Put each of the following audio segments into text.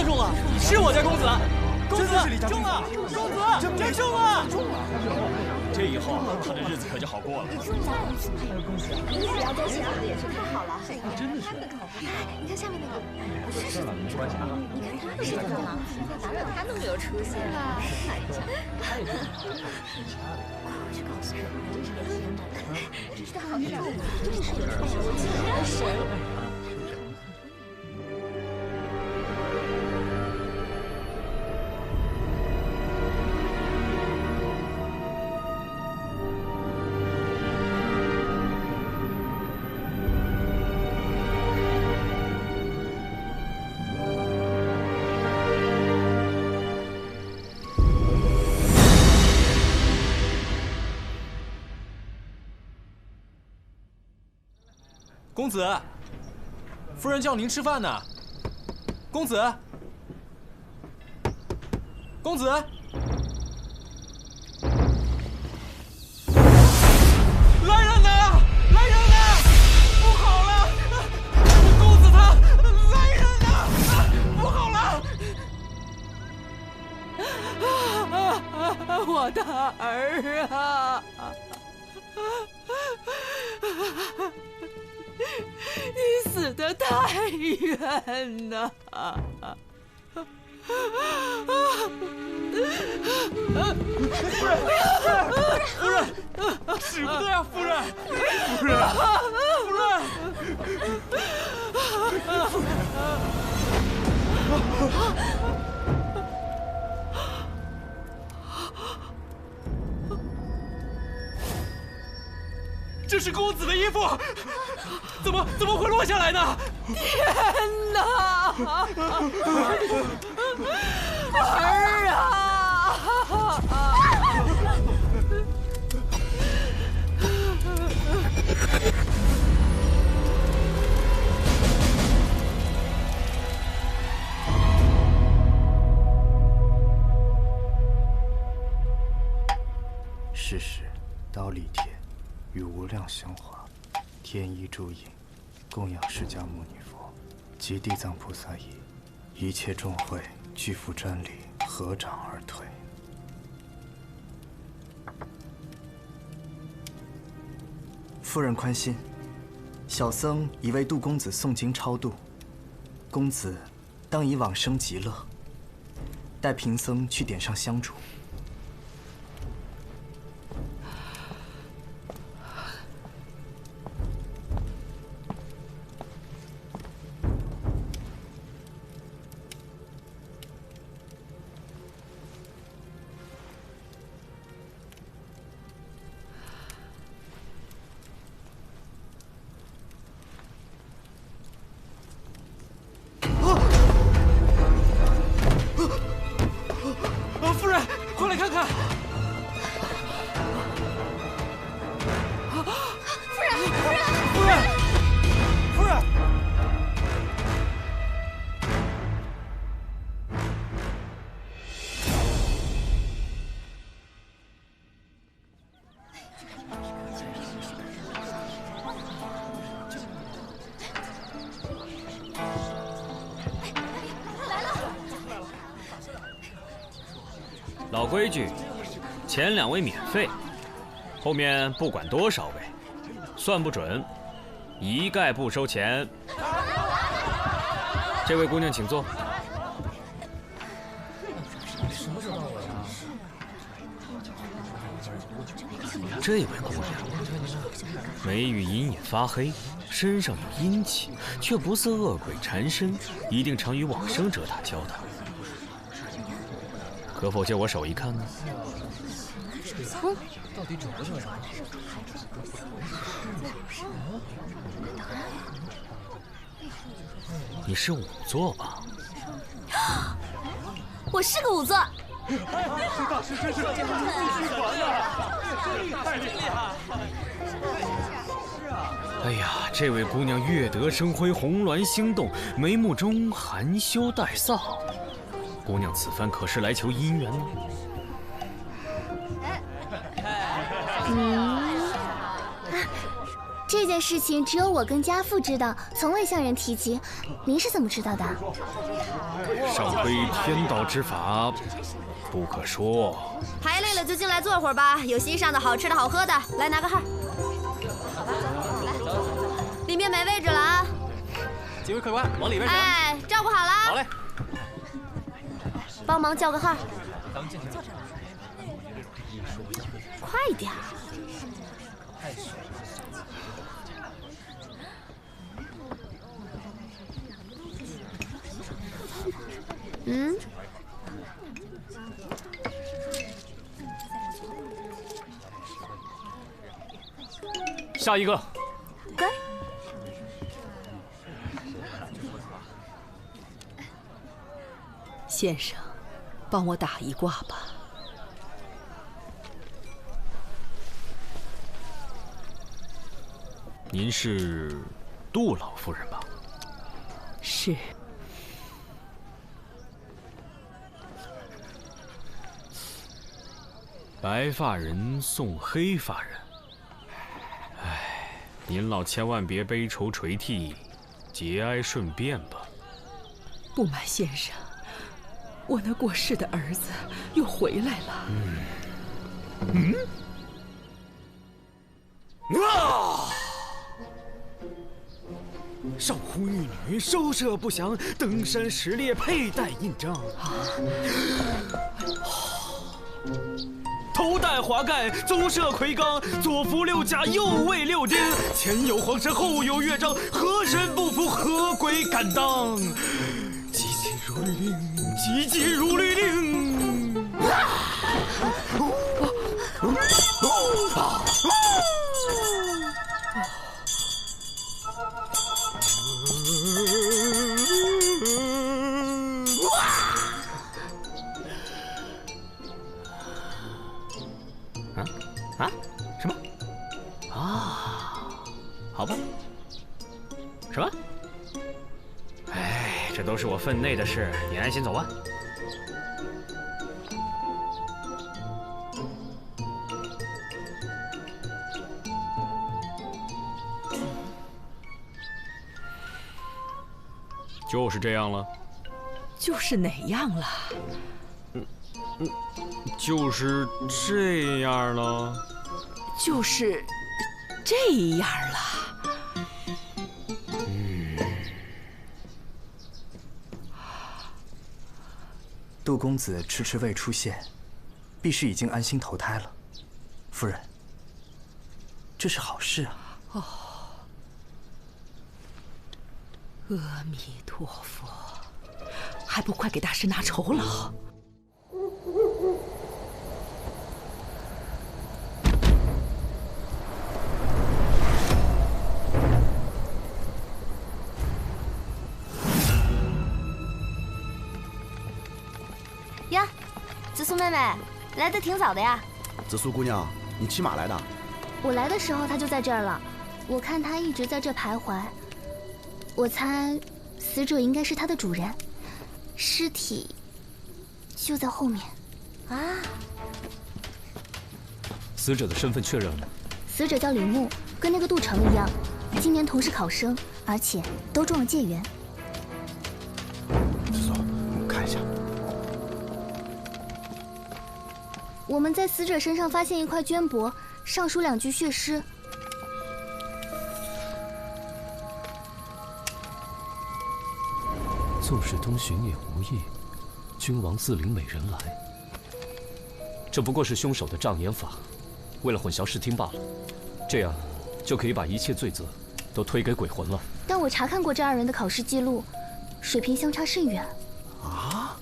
中了，是我家公子，公子中了，公子真中了！这以后他的日子可就好过了。恭喜！你了解幸福的也是太好了，真的是。你看下面那个，不是没关系啊。你看他的身份嘛，哪有他那么有出息啊？看一下。快回去告诉我，真是年轻人长大，真是好运动，真是太有出息了，我是神。 公子，夫人叫您吃饭呢。公子，公子，来人呐！来人呐！不好了，公子他来人呐！不好了！我的儿啊！ 你死得太冤呐！夫人，使不得呀，夫人，夫人，夫人。 这是公子的衣服，怎么会落下来呢？天哪！儿啊！世时，刀立天。 与无量香华，天衣诸影，供养释迦牟尼佛及地藏菩萨仪，一切众会俱付瞻礼，合掌而退。夫人宽心，小僧已为杜公子诵经超度，公子当以往生极乐。待贫僧去点上香烛。 夫人，快来看看！夫人，夫人，夫人！老规矩，前2位免费，后面不管多少位，算不准，一概不收钱。这位姑娘请坐。这位姑娘，眉宇隐隐发黑，身上有阴气，却不似恶鬼缠身，一定常与往生者打交道。 可否借我手一看呢？到底准不准啊？你是仵作吧？我是个仵作。大师真是继续传啊！太厉害！哎呀，这位姑娘月德生辉，红鸾星动，眉目中含羞带臊。 姑娘此番可是来求姻缘吗？这件事情只有我跟家父知道，从未向人提及。您是怎么知道的？上规天道之法，不可说。排累了就进来坐会儿吧，有席上的好吃的好喝的，来拿个号。里面没位置了啊！几位客官，往里边请。哎，照顾好了。好嘞。帮忙叫个号。咱们进去。快点儿。嗯。下一个。该。先生，帮我打一卦吧。您是杜老夫人吧？是。白发人送黑发人，哎，您老千万别悲愁垂涕，节哀顺变吧。不瞒先生，我那过世的儿子又回来了。少妇玉女收摄不详，登山拾猎佩戴印章。头戴华盖，宗社魁罡，左扶六甲，右卫六丁，前有皇神，后有乐章，何人不服？何鬼敢当？急急如律令，急急如律令。什么？啊，好吧。什么？哎，这都是我分内的事，你安心走吧。就是这样了。就是哪样了？就是这样了。就是这样了。杜公子迟迟未出现，必是已经安心投胎了。夫人，这是好事啊。哦，阿弥陀佛，还不快给大师拿酬劳！呀，紫苏妹妹，来得挺早的呀。紫苏姑娘，你骑马来的？我来的时候他就在这儿了，我看他一直在这徘徊。我猜，死者应该是他的主人，尸体就在后面。啊！死者的身份确认了吗？死者叫李牧，跟那个杜成一样，今年同是考生，而且都中了解元。紫苏，我看一下。我们在死者身上发现一块绢帛，上书2句血诗。纵使东巡也无益，君王自领美人来。这不过是凶手的障眼法，为了混淆视听罢了。这样就可以把一切罪责都推给鬼魂了。但我查看过这2人的考试记录，水平相差甚远。啊？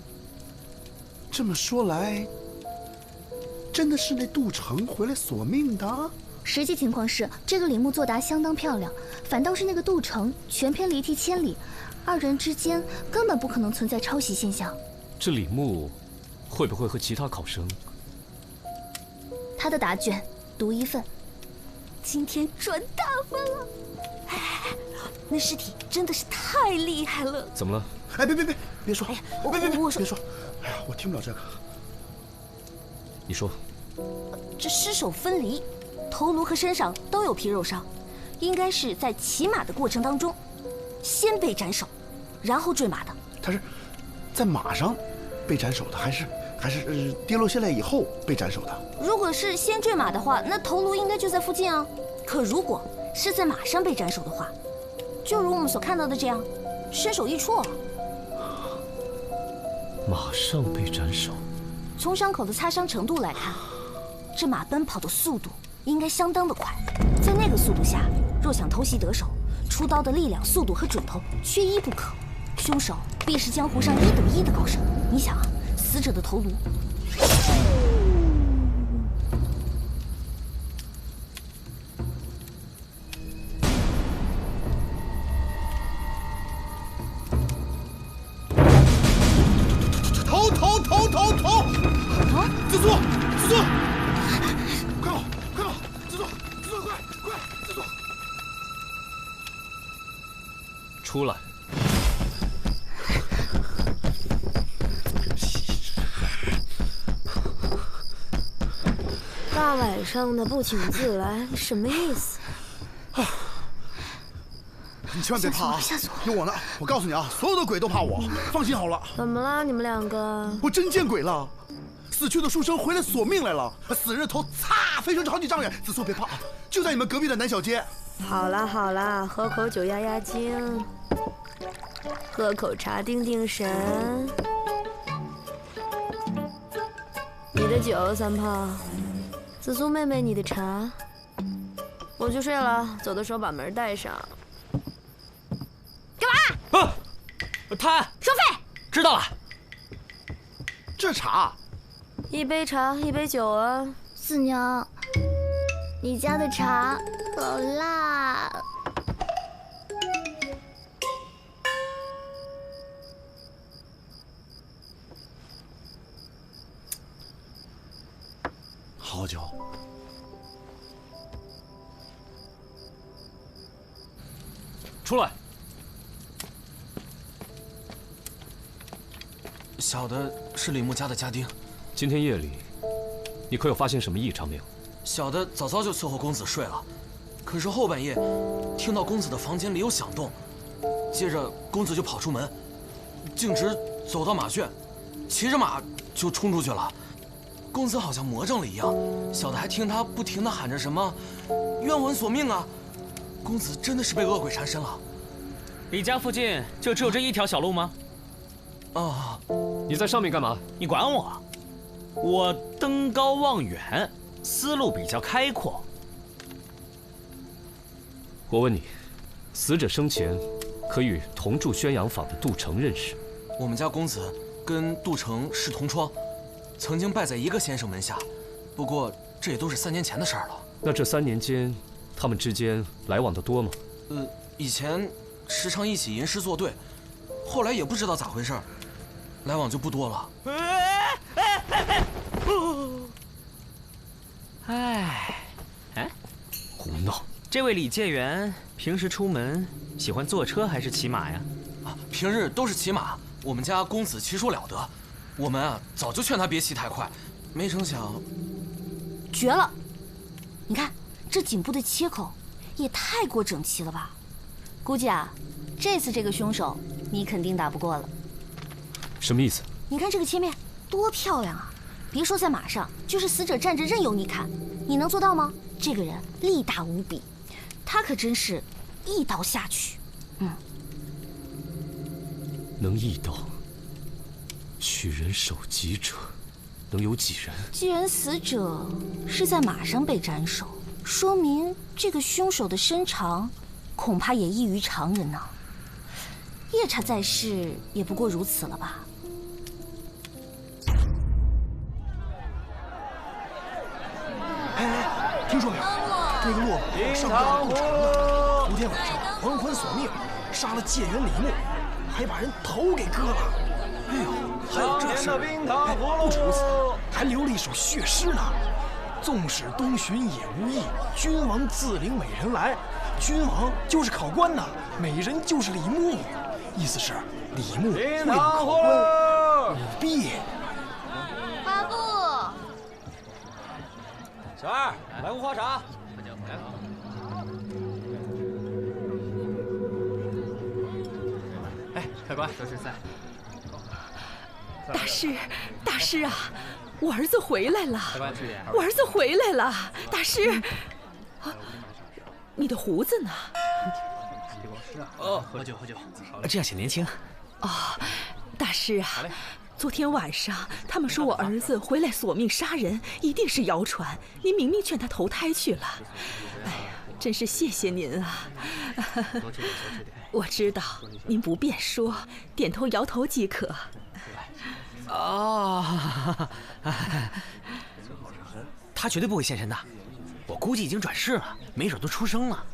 这么说来，真的是那杜成回来索命的？实际情况是，这个李牧作答相当漂亮，反倒是那个杜成全篇离题千里，2人之间根本不可能存在抄袭现象。这李牧会不会和其他考生？他的答卷独1份，今天赚大发了！那尸体真的是太厉害了。怎么了？哎，别说！哎呀，我说，别说！哎呀，我听不了这个。你说。这尸首分离，头颅和身上都有皮肉伤，应该是在骑马的过程当中，先被斩首，然后坠马的。他是在马上被斩首的，还是跌落下来以后被斩首的？如果是先坠马的话，那头颅应该就在附近啊。可如果是在马上被斩首的话，就如我们所看到的这样，身首异处。马上被斩首。从伤口的擦伤程度来看，这马奔跑的速度应该相当的快。在那个速度下，若想偷袭得手，出刀的力量、速度和准头缺一不可。凶手必是江湖上1等1的高手。你想啊，死者的头颅。头！啊！自作，快跑！自作，快！自作！出来！大晚上的不请自来，什么意思？你千万别怕啊！有我呢！我告诉你啊，所有的鬼都怕我，放心好了。怎么了，你们两个？我真见鬼了！死去的书生回来索命来了，死人的头擦飞出去好几丈远。子素别怕，就在你们隔壁的南小街。好啦，喝口酒压压惊，喝口茶定定神。你的酒，三炮；紫苏妹妹，你的茶。我去睡了，走的时候把门带上。干嘛？贪收费。知道了。这茶，1杯茶，1杯酒啊。四娘，你家的茶好辣。好酒。出来。小的是李牧家的家丁。今天夜里，你可有发现什么异常没有？小的早就伺候公子睡了，可是后半夜听到公子的房间里有响动，接着公子就跑出门，径直走到马圈，骑着马就冲出去了。公子好像魔怔了一样，小的还听他不停地喊着什么“冤魂索命啊”。公子真的是被恶鬼缠身了。你家附近就只有这一条小路吗？啊！你在上面干嘛？你管我？我登高望远，思路比较开阔。我问你，死者生前可与同住宣阳坊的杜成认识？我们家公子跟杜成是同窗，曾经拜在一个先生门下，不过这也都是3年前的事儿了。那这3年间，他们之间来往的多吗？以前时常一起吟诗作对，后来也不知道咋回事，来往就不多了。胡闹！这位李介元平时出门喜欢坐车还是骑马呀？平日都是骑马。我们家公子骑术了得，我们早就劝他别骑太快，没成想，绝了！你看这颈部的切口也太过整齐了吧？估计这次这个凶手你肯定打不过了。什么意思？你看这个切面多漂亮啊！别说在马上，就是死者站着任由你砍，你能做到吗？这个人力大无比，他可真是一刀下去。能一刀取人首级者，能有几人？既然死者是在马上被斩首，说明这个凶手的身长恐怕也异于常人呢。夜叉在世也不过如此了吧？听说没有？那个落马上吊不成了，昨天晚上黄昏索命，杀了介元李牧，还把人头给割了。哎呦，还有这事儿！不止如此，还留了一首血诗呢。纵使东巡也无益，君王自领美人来。君王就是考官呐，美人就是李牧，意思是李牧会领考官，舞弊。阿布，小二，来壶花茶。客官，说是赛。大师，大师啊，我儿子回来了！客官，吃点。我儿子回来了，大师。你的胡子呢？哦，喝酒。这样显年轻。哦，大师啊。昨天晚上，他们说我儿子回来索命杀人，一定是谣传。您明明劝他投胎去了。哎呀，真是谢谢您啊！我知道您不便说，点头摇头即可。哦，他绝对不会现身的，我估计已经转世了，没准都出生了。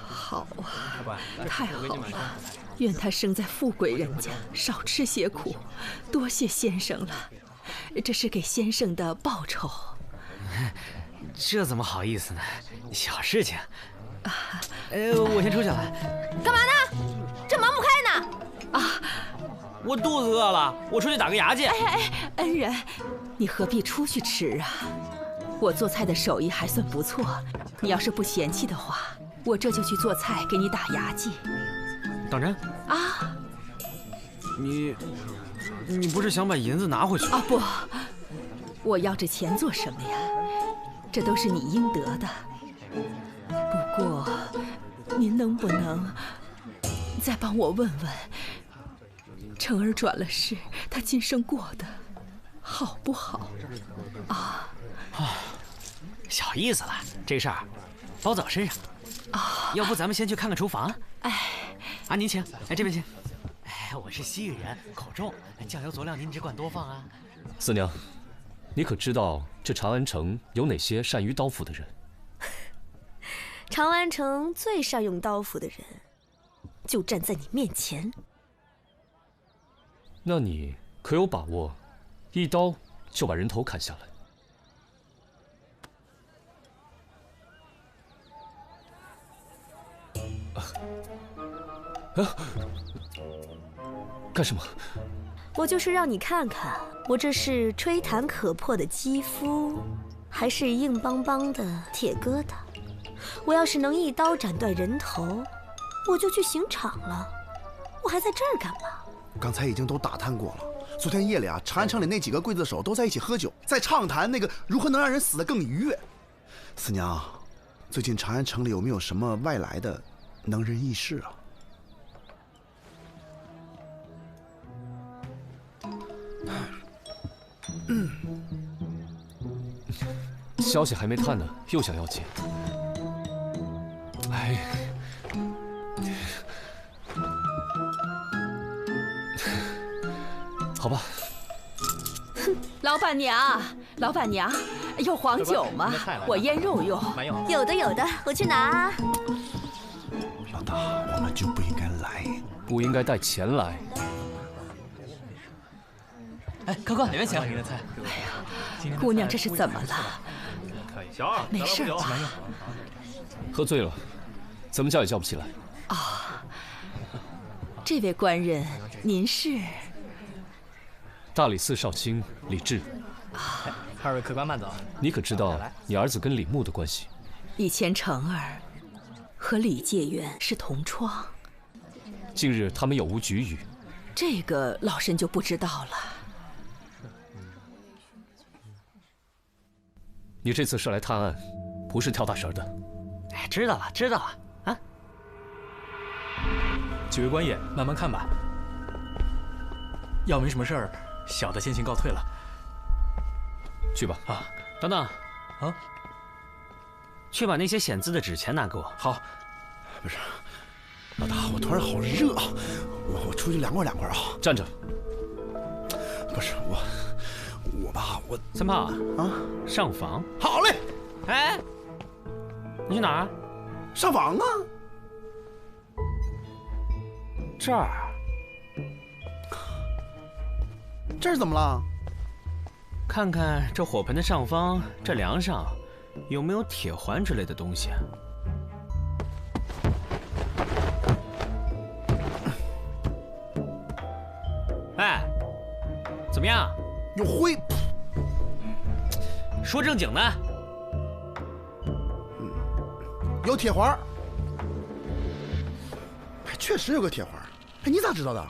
好啊，太好了！愿他生在富贵人家，少吃些苦。多谢先生了，这是给先生的报酬。这怎么好意思呢？小事情。我先出去了。干嘛呢？这忙不开呢？啊，我肚子饿了，我出去打个牙去。恩人，你何必出去吃啊？我做菜的手艺还算不错，你要是不嫌弃的话，我这就去做菜给你打牙祭。当真？啊！你不是想把银子拿回去？啊不，我要这钱做什么呀？这都是你应得的。不过，您能不能再帮我问问，成儿转了世，他今生过得好不好？啊！小意思了，这事儿包在我身上。啊，要不咱们先去看看厨房？啊，您请，这边请。我是西域人，口重，酱油佐料您只管多放啊。四娘，你可知道这长安城有哪些善于刀斧的人？长安城最善用刀斧的人，就站在你面前。那你可有把握，一刀就把人头砍下来？干什么？我就是让你看看，我这是吹弹可破的肌肤，还是硬邦邦的铁疙瘩。我要是能一刀斩断人头，我就去刑场了。我还在这儿干嘛？刚才已经都打探过了。昨天夜里啊，长安城里那几个刽子手都在一起喝酒，在畅谈那个如何能让人死得更愉悦。四娘，最近长安城里有没有什么外来的能人异士啊？消息还没探呢，又想要钱。好吧。老板娘，老板娘，有黄酒吗？我腌肉用。有的，我去拿。老大，我们就不应该来，不应该带钱来。客官，哪位请？哎呀，姑娘这是怎么了？小二，没事吧？喝醉了，怎么叫也叫不起来。啊，这位官人，您是？大理寺少卿李治。二位客官慢走。你可知道你儿子跟李牧的关系？以前成儿和李介元是同窗。近日他们有无局语？这个老身就不知道了。你这次是来探案，不是跳大神的。知道了啊。几位官爷，慢慢看吧。要没什么事儿，小的先行告退了。去吧。啊，等等，啊，去把那些显字的纸钱拿给我。好。不是，老大，我突然好热啊，我出去凉快啊。站着。不是我吧，我三炮啊，上房。好嘞。你去哪儿？上房啊。这儿。这儿怎么了？看看这火盆的上方，这梁上有没有铁环之类的东西？怎么样？有灰。说正经的。有铁环。确实有个铁环。你咋知道的？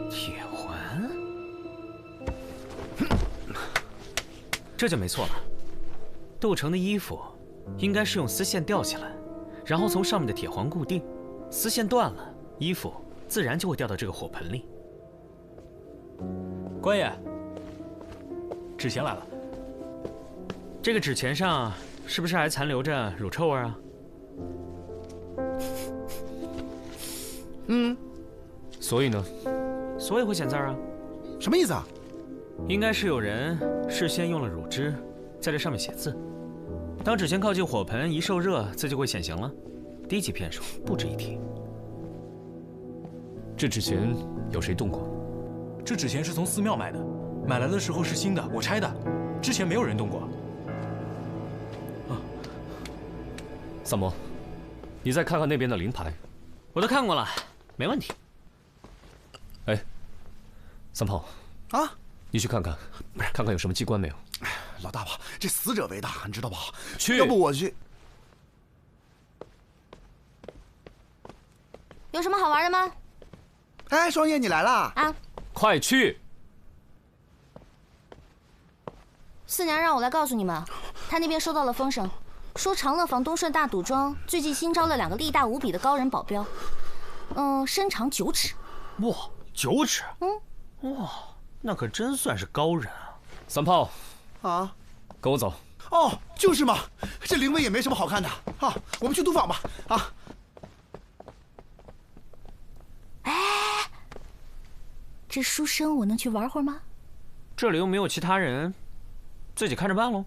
铁环，这就没错了。杜城的衣服应该是用丝线吊起来，然后从上面的铁环固定，丝线断了，衣服自然就会掉到这个火盆里。官爷，纸钱来了。这个纸钱上是不是还残留着乳臭味啊？所以呢？所以会显字啊？什么意思啊？应该是有人事先用了乳汁，在这上面写字。当纸钱靠近火盆，一受热，字就会显形了。低级骗术，不值一提。这纸钱有谁动过？这纸钱是从寺庙买的，买来的时候是新的，我拆的，之前没有人动过。三毛，你再看看那边的灵牌。我都看过了，没问题。哎，三炮啊，你去看看，看看有什么机关没有。老大吧，这死者为大，你知道吧？去，要不我去。有什么好玩的吗？哎，双叶，你来啦！啊，快去！四娘让我来告诉你们，她那边收到了风声，说长乐坊东顺大赌庄最近新招了2个力大无比的高人保镖，身长9尺。哇，9尺！哇，那可真算是高人啊！三炮，啊，跟我走。哦，就是嘛，这灵位也没什么好看的啊，我们去赌坊吧。啊。这书生我能去玩会儿吗？这里又没有其他人，自己看着办喽。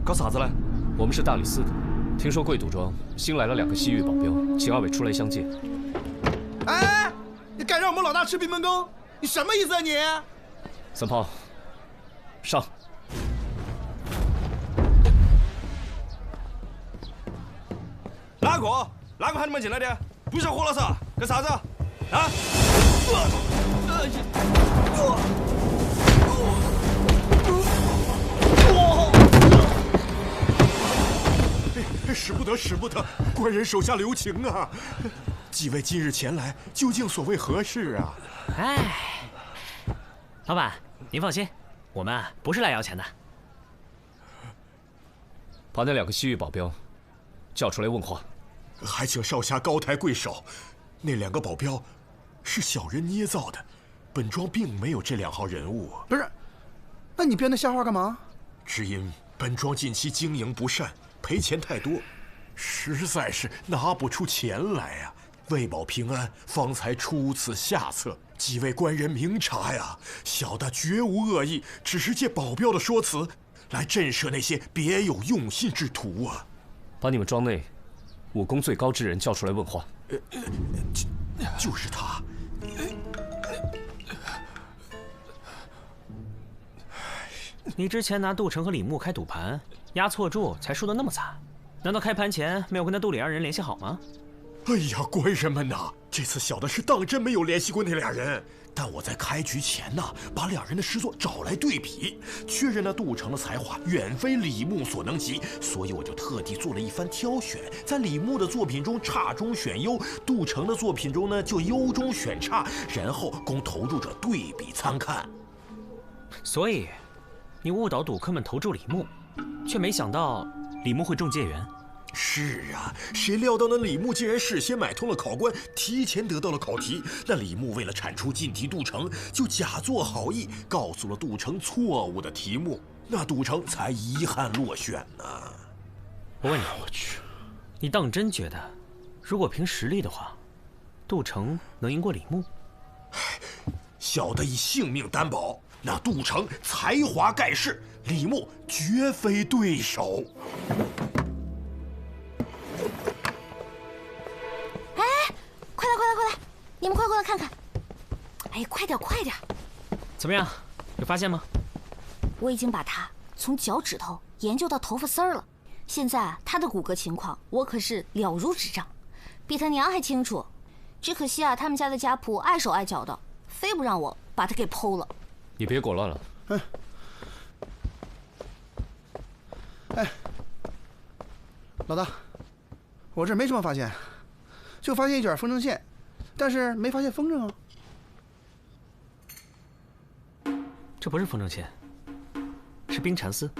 搞啥子嘞？我们是大理寺的，听说贵赌庄新来了2个西域保镖，请2位出来相见。哎，你敢让我们老大吃闭门羹？你什么意思啊你？三炮，上！哪个喊你们进来的？不想活了噻？干啥子？啊！使不得，使不得！官人手下留情啊！几位今日前来，究竟所谓何事啊？哎，老板，您放心，我们不是来要钱的。把那2个西域保镖叫出来问话。还请少侠高抬贵手，那2个保镖是小人捏造的，本庄并没有这2号人物。不是，那你编那瞎话干嘛？只因本庄近期经营不善，赔钱太多，实在是拿不出钱来呀。为保平安，方才出此下策。几位官人明察呀，小的绝无恶意，只是借保镖的说辞来震慑那些别有用心之徒啊。把你们庄内武功最高之人叫出来问话。就是他。你之前拿杜城和李牧开赌盘，押错注才输得那么惨，难道开盘前没有跟那杜李2人联系好吗？哎呀，官人们呐，这次小的是当真没有联系过那2人。但我在开局前呢，把2人的诗作找来对比，确认了杜城的才华远非李牧所能及，所以我就特地做了一番挑选，在李牧的作品中差中选优，杜城的作品中呢就优中选差，然后供投注者对比参看。所以，你误导赌客们投注李牧，却没想到李牧会中介缘。是啊，谁料到那李牧竟然事先买通了考官，提前得到了考题。那李牧为了铲除进题杜城，就假作好意，告诉了杜城错误的题目，那杜城才遗憾落选呢。我问你，你当真觉得，如果凭实力的话，杜城能赢过李牧？小的以性命担保，那杜城才华盖世，李牧绝非对手。快来！你们快过来看看！哎，快点！怎么样，有发现吗？我已经把它从脚趾头研究到头发丝儿了，现在他的骨骼情况，我可是了如指掌，比他娘还清楚。只可惜啊，他们家的家仆碍手碍脚的，非不让我把他给剖了。你别裹乱了。老大，我这没什么发现，就发现一卷风筝线，但是没发现风筝啊。这不是风筝线，是冰蚕丝，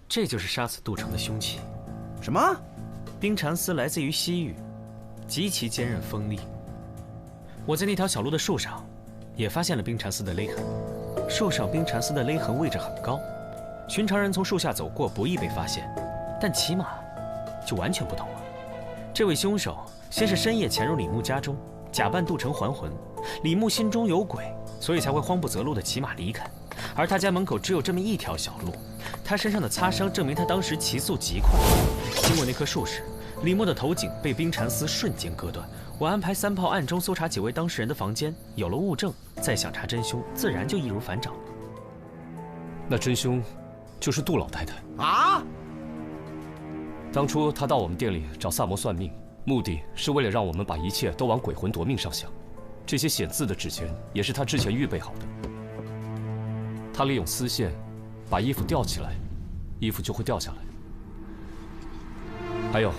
这就是杀死杜城的凶器。什么？冰蚕丝来自于西域，极其坚韧锋利。我在那条小路的树上，也发现了冰蚕丝的勒痕。树上冰蚕丝的勒痕位置很高，寻常人从树下走过不易被发现，但骑马就完全不同了。这位凶手先是深夜潜入李牧家中，假扮杜城还魂。李牧心中有鬼，所以才会慌不择路地骑马离开。而他家门口只有这么一条小路，他身上的擦伤证明他当时骑速极快。经过那棵树时，李牧的头颈被冰蚕丝瞬间割断。我安排3炮暗中搜查几位当事人的房间，有了物证，再想查真凶，自然就易如反掌。那真凶就是杜老太太啊！当初她到我们店里找萨摩算命，目的是为了让我们把一切都往鬼魂夺命上想。这些显字的纸钱也是她之前预备好的。她利用丝线把衣服吊起来，衣服就会掉下来。还有，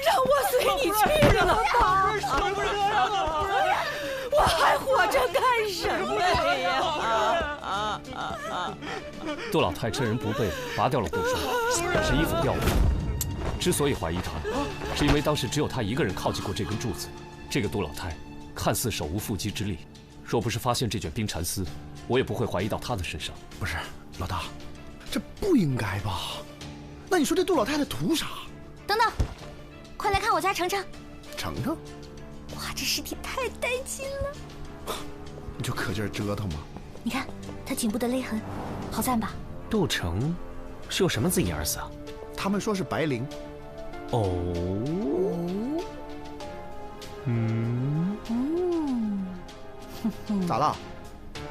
让我随你去了吧！我还活着干什么呀？杜老太趁人不备拔掉了护手，使衣服掉了。之所以怀疑她，是因为当时只有她一个人靠近过这根柱子。这个杜老太看似手无缚鸡之力，若不是发现这卷冰蚕丝，我也不会怀疑到她的身上。不是，老大，这不应该吧？那你说这杜老太太图啥？等等，快来看我家程程。程程？哇，这尸体太带劲了！你就可劲儿折腾吧。你看他颈部的勒痕，好赞吧？杜城是用什么字眼而死啊？他们说是白绫。哦。咋了？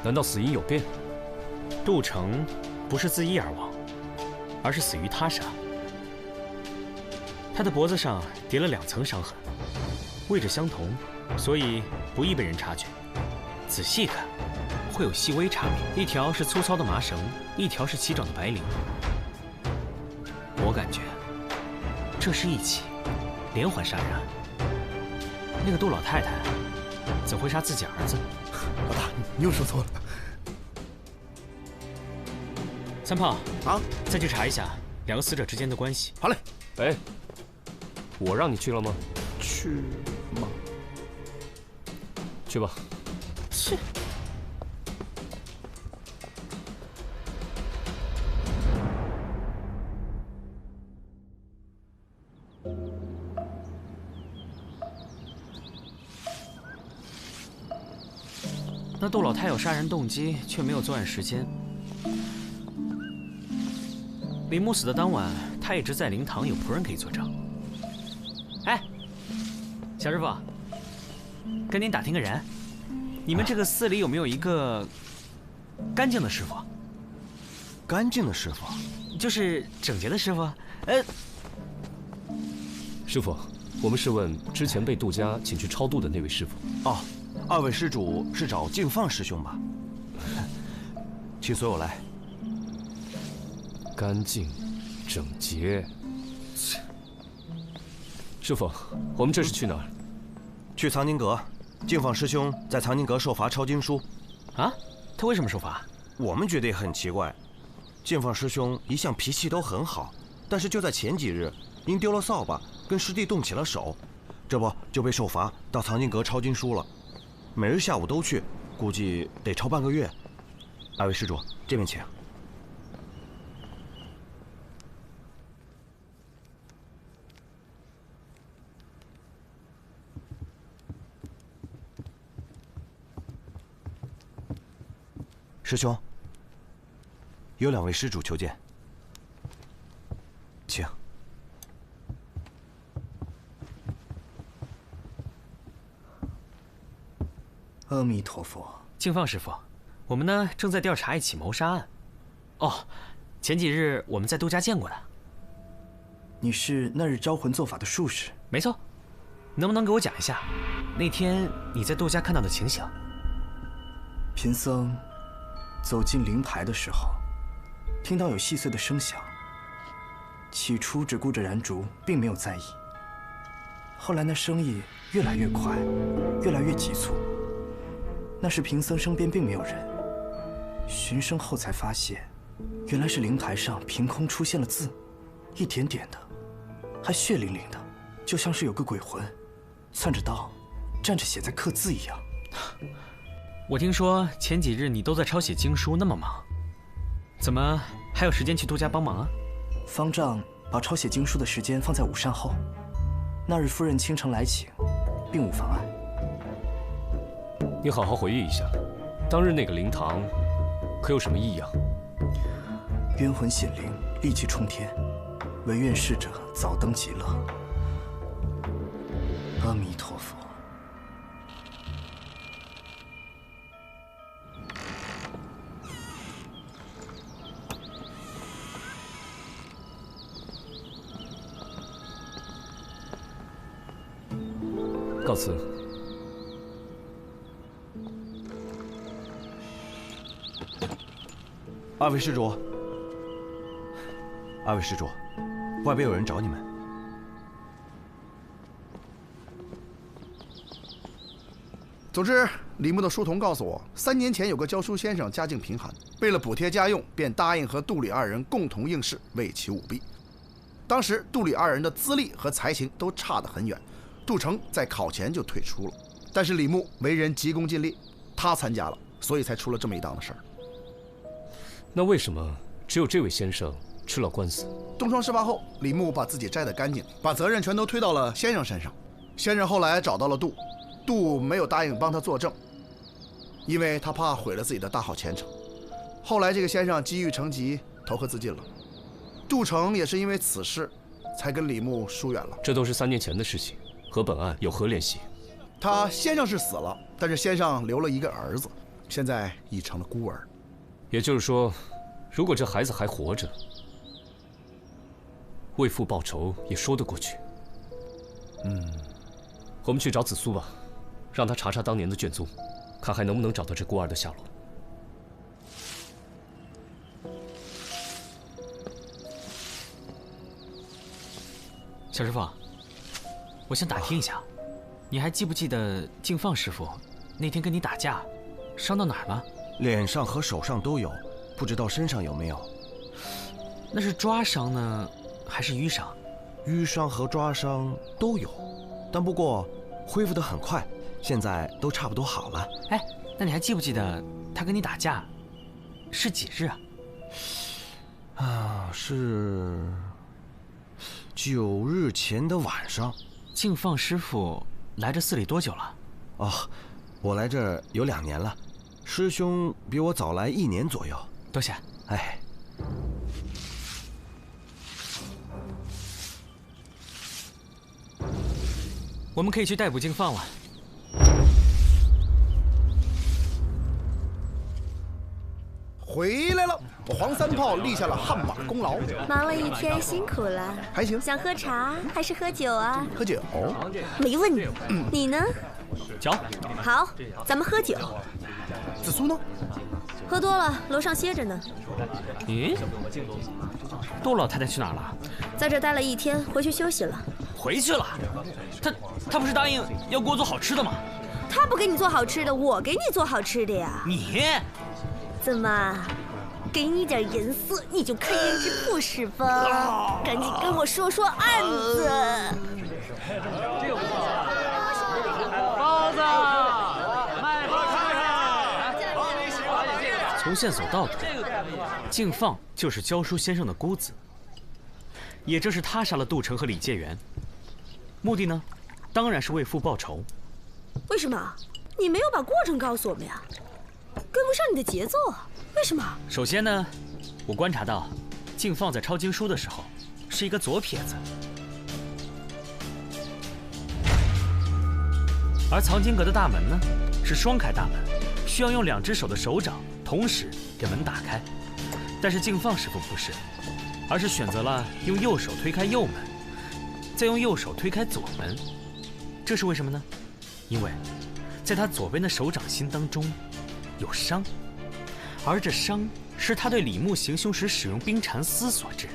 难道死因有变？杜城不是自缢而亡，而是死于他杀。他的脖子上叠了2层伤痕，位置相同，所以不易被人察觉。仔细看，会有细微差别，一条是粗糙的麻绳，一条是齐整的白绫。我感觉这是一起连环杀人案。那个杜老太太怎会杀自己儿子？老大，你又说错了。3炮啊，再去查一下2个死者之间的关系。好嘞。哎，我让你去了吗？去吗？去吧。去。那杜老太有杀人动机，却没有作案时间。李牧死的当晚，他一直在灵堂，有仆人可以作证。哎，小师傅，跟您打听个人，你们这个寺里有没有一个干净的师傅？干净的师傅，就是整洁的师傅。师傅，我们是问之前被杜家请去超度的那位师傅。哦，2位施主是找净放师兄吧？请随我来。干净、整洁。师傅，我们这是去哪儿？去藏经阁。净放师兄在藏经阁受罚抄经书。啊？他为什么受罚？我们觉得也很奇怪。净放师兄一向脾气都很好，但是就在前几日，因丢了扫把，跟师弟动起了手，这不就被受罚到藏经阁抄经书了。每日下午都去，估计得抄半个月。2位施主，这边请。师兄，有2位施主求见，请。阿弥陀佛。净放师傅，我们呢正在调查一起谋杀案。哦，前几日我们在杜家见过的。你是那日招魂做法的术士？没错。能不能给我讲一下，那天你在杜家看到的情形？贫僧走进灵牌的时候，听到有细碎的声响。起初只顾着燃烛，并没有在意。后来那声音越来越快，越来越急促。那时贫僧身边并没有人，循声后才发现，原来是灵牌上凭空出现了字，一点点的，还血淋淋的，就像是有个鬼魂，攥着刀，站着写在刻字一样。我听说前几日你都在抄写经书，那么忙，怎么还有时间去杜家帮忙啊？方丈把抄写经书的时间放在午膳后，那日夫人清晨来请，并无妨碍。你好好回忆一下，当日那个灵堂可有什么异样？冤魂显灵，戾气冲天，唯愿逝者早登极乐。阿弥陀佛。告辞。2位施主，外边有人找你们。总之，李牧的书童告诉我，3年前有个教书先生家境贫寒，为了补贴家用，便答应和杜李2人共同应试，为其舞弊。当时杜李2人的资历和才情都差得很远，杜成在考前就退出了。但是李牧为人急功近利，他参加了，所以才出了这么一档的事儿。那为什么只有这位先生吃了官司？东窗事发后，李牧把自己摘得干净，把责任全都推到了先生身上。先生后来找到了杜没有答应帮他作证，因为他怕毁了自己的大好前程。后来这个先生积郁成疾，投河自尽了。杜成也是因为此事，才跟李牧疏远了。这都是3年前的事情，和本案有何联系？他先生是死了，但是先生留了一个儿子，现在已成了孤儿。也就是说，如果这孩子还活着，为父报仇也说得过去。我们去找紫苏吧，让他查查当年的卷宗，看还能不能找到这孤儿的下落。小师傅，我想打听一下，你还记不记得净放师傅那天跟你打架，伤到哪儿了？脸上和手上都有，不知道身上有没有。那是抓伤呢，还是淤伤？淤伤和抓伤都有，但不过恢复得很快，现在都差不多好了。哎，那你还记不记得他跟你打架是几日啊？是9日前的晚上。净放师傅来这寺里多久了？哦，我来这儿有2年了。师兄比我早来1年左右。多谢。哎，我们可以去逮捕净放了。回来了，黄三炮立下了汗马功劳。忙了一天，辛苦了。还行。想喝茶还是喝酒啊？喝酒。没问题。你呢？酒。好，咱们喝酒。紫苏呢？喝多了，楼上歇着呢。咦，杜老太太去哪儿了？在这待了1天，回去休息了。回去了？她不是答应要给我做好吃的吗？她不给你做好吃的，我给你做好吃的呀。你怎么？给你点颜色，你就开胭脂铺是吧？赶紧跟我说说案子。包子，卖包看看。从线索到头，净放就是教书先生的姑子，也正是他杀了杜成和李介元，目的呢，当然是为父报仇。为什么？你没有把过程告诉我们呀？跟不上你的节奏啊？为什么？首先呢，我观察到，敬放在抄经书的时候是一个左撇子，而藏经阁的大门呢是双开大门，需要用2只手的手掌同时给门打开。但是敬放师傅不是，而是选择了用右手推开右门，再用右手推开左门。这是为什么呢？因为在他左边的手掌心当中有伤，而这伤是他对李牧行凶时使用冰蚕丝所致。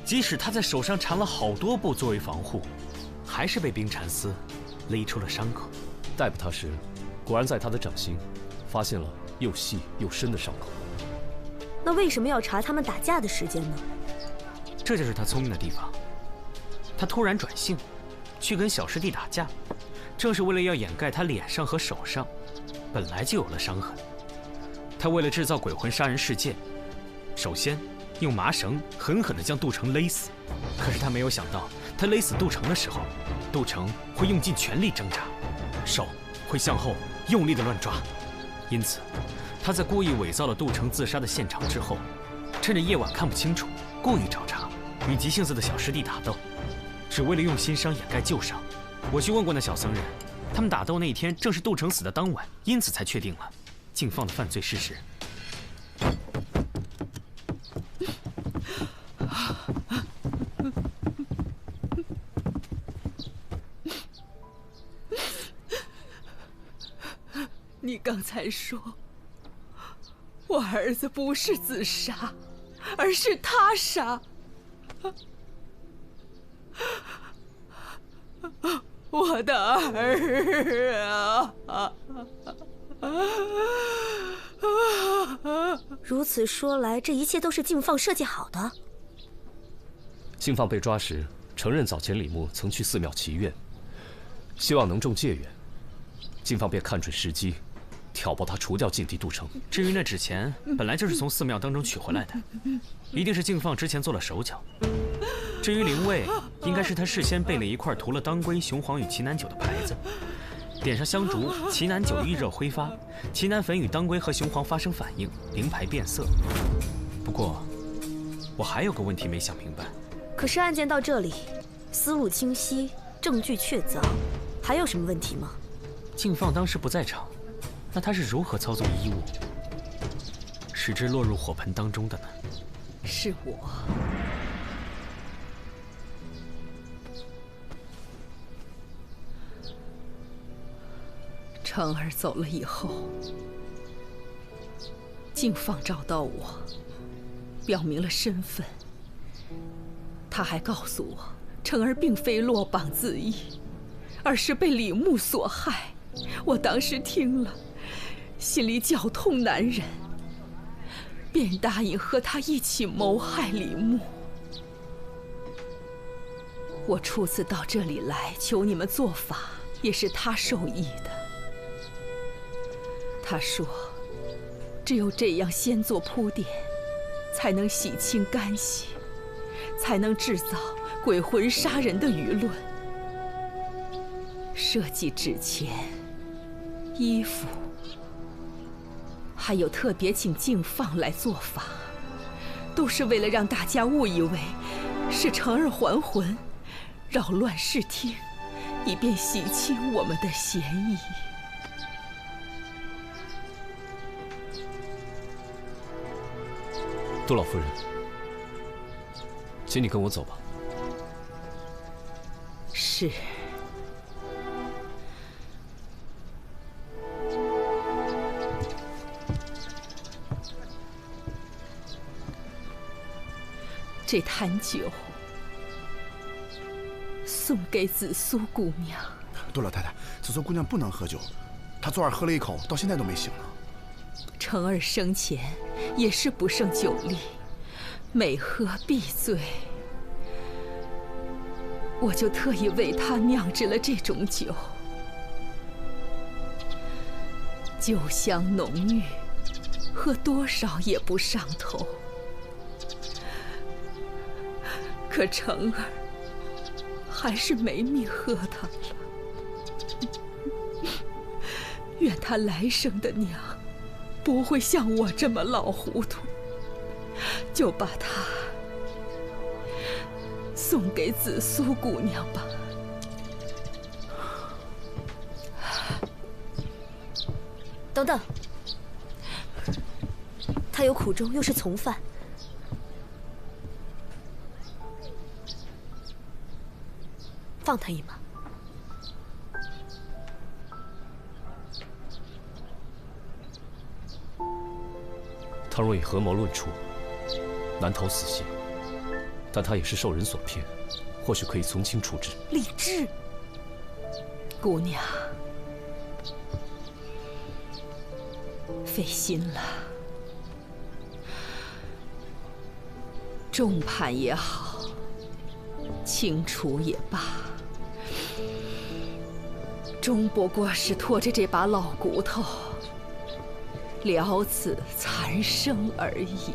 即使他在手上缠了好多布作为防护，还是被冰蚕丝勒出了伤口。逮捕他时，果然在他的掌心发现了又细又深的伤口。那为什么要查他们打架的时间呢？这就是他聪明的地方。他突然转性，去跟小师弟打架，正是为了要掩盖他脸上和手上本来就有了伤痕。他为了制造鬼魂杀人事件，首先用麻绳狠狠地将杜城勒死。可是他没有想到，他勒死杜城的时候，杜城会用尽全力挣扎，手会向后用力地乱抓。因此他在故意伪造了杜城自杀的现场之后，趁着夜晚看不清楚，故意找茬，与急性子的小师弟打斗，只为了用新伤掩盖旧伤。我去问过那小僧人，他们打斗那一天正是杜城死的当晚，因此才确定了敬放的犯罪事实。你刚才说，我儿子不是自杀，而是他杀。我的儿啊！如此说来，这一切都是敬放设计好的。敬放被抓时，承认早前李牧曾去寺庙祈愿，希望能中戒愿。敬放便看准时机，挑拨他除掉禁地杜城。至于那纸钱，本来就是从寺庙当中取回来的，一定是敬放之前做了手脚。至于灵位，应该是他事先备了一块涂了当归、雄黄与奇楠酒的牌子，点上香烛，奇楠酒遇热挥发，奇楠粉与当归和雄黄发生反应，灵牌变色。不过，我还有个问题没想明白。可是案件到这里，思路清晰，证据确凿，还有什么问题吗？敬放当时不在场，那他是如何操纵衣物，使之落入火盆当中的呢？是我。成儿走了以后，敬放找到我，表明了身份。他还告诉我，成儿并非落榜自缢，而是被李牧所害。我当时听了，心里绞痛难忍，便答应和他一起谋害李牧。我初次到这里来求你们做法，也是他授意的。他说，只有这样先做铺垫，才能洗清干系，才能制造鬼魂杀人的舆论。设计纸钱、衣服，还有特别请敬放来做法，都是为了让大家误以为是成儿还魂，扰乱视听，以便洗清我们的嫌疑。杜老夫人，请你跟我走吧。是。这坛酒送给紫苏姑娘。杜老太太，紫苏姑娘不能喝酒，她昨晚喝了一口，到现在都没醒呢。成儿生前也是不胜酒力，每喝必醉。我就特意为他酿制了这种酒，酒香浓郁，喝多少也不上头。可成儿还是没命喝它了。愿他来生的娘不会像我这么老糊涂，就把他送给紫苏姑娘吧。等等，他有苦衷，又是从犯，放他一马。他若以合谋论处，难逃死刑，但他也是受人所骗，或许可以从轻处置。李治，姑娘，费心了。重判也好，轻处也罢，终不过是拖着这把老骨头了此残生而已。